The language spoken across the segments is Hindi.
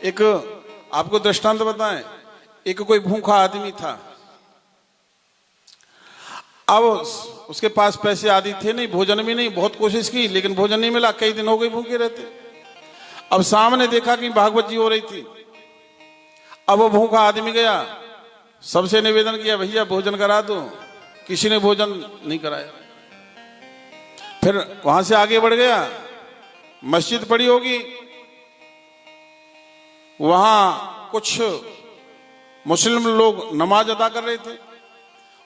एक आपको दृष्टांत बताएं, एक कोई भूखा आदमी था। अब उसके पास पैसे आदि थे नहीं, भोजन भी नहीं, बहुत कोशिश की लेकिन भोजन नहीं मिला, कई दिन हो गए भूखे रहते। अब सामने देखा कि भागवत जी हो रही थी। अब वो भूखा आदमी गया, सबसे निवेदन किया, भैया भोजन करा दो। किसी ने भोजन नहीं कराया। फिर वहां से आगे बढ़ गया, मस्जिद पड़ी होगी, वहां कुछ मुस्लिम लोग नमाज अदा कर रहे थे।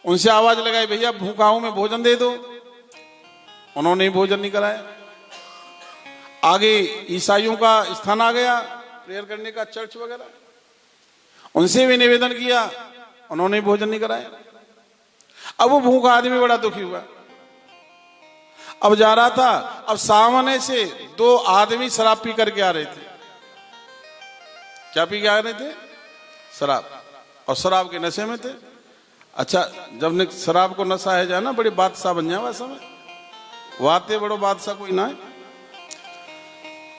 उनसे आवाज लगाई, भैया भूखा हूं मैं, भोजन दे दो। उन्होंने भोजन नहीं कराया। आगे ईसाइयों का स्थान आ गया, प्रेयर करने का, चर्च वगैरह, उनसे भी निवेदन किया, उन्होंने भोजन नहीं कराया। अब वो भूखा आदमी बड़ा दुखी हुआ। अब जा रहा था, अब सामने से दो आदमी शराब पी करके आ रहे थे। क्या पी के आ रहे थे? शराब। और शराब के नशे में थे। अच्छा, जब शराब को नशा है जाए ना, बड़ी बादशाह बन जाए वैसा में, वाते बड़ो बादशाह कोई ना है।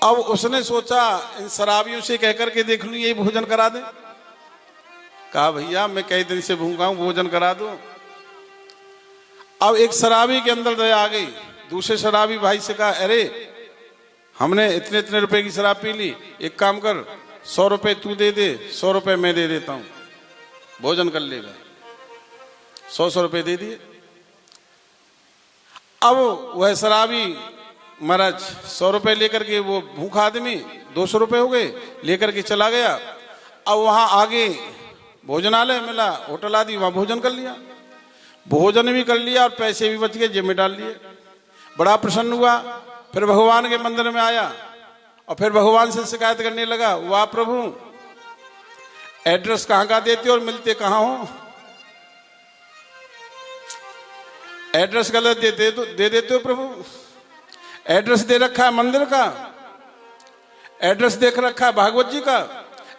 अब उसने सोचा इन शराबियों से कहकर के देख लूं, यही भोजन करा दे। कहा, भैया मैं कई दिन से भूखा हूं, भोजन करा दो। अब एक शराबी के अंदर दया आ गई। दूसरे शराबी भाई से कहा, अरे हमने इतने इतने रुपए की शराब पी ली, एक काम कर 100 रुपए तू दे दे, 100 रुपए मैं दे देता हूं, भोजन कर लेगा। 100 रुपए दे दिए। अब वह शराबी महाराज 100 रुपए लेकर के, वो भूखा आदमी 200 रुपए हो गए, लेकर के चला गया। अब वहां आगे भोजनालय मिला, होटल आदि, वहां भोजन कर लिया। भोजन भी कर लिया और पैसे भी बच गए, जेब में डाल लिए। बड़ा प्रसन्न हुआ। फिर भगवान के मंदिर में आया और फिर भगवान से शिकायत करने लगा, वाह प्रभु, एड्रेस कहां का देते हो और मिलते कहां हो? एड्रेस गलत दे देते हो प्रभु। एड्रेस दे रखा है मंदिर का, एड्रेस देख रखा है भागवत जी का,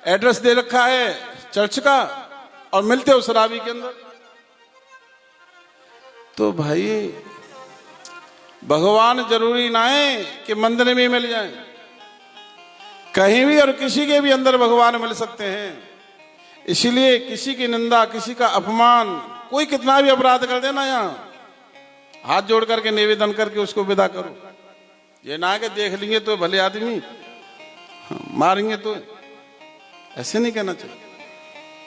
एड्रेस दे रखा है चर्च का, और मिलते हो शराबी के अंदर। तो भाई भगवान जरूरी ना है कि मंदिर में मिल जाए, कहीं भी और किसी के भी अंदर भगवान मिल सकते हैं। इसीलिए किसी की निंदा, किसी का अपमान, कोई कितना भी अपराध कर देना, यहाँ हाथ जोड़ करके निवेदन करके उसको विदा करो। ये ना कि देख लेंगे तो भले आदमी, मारेंगे तो, ऐसे नहीं कहना चाहिए।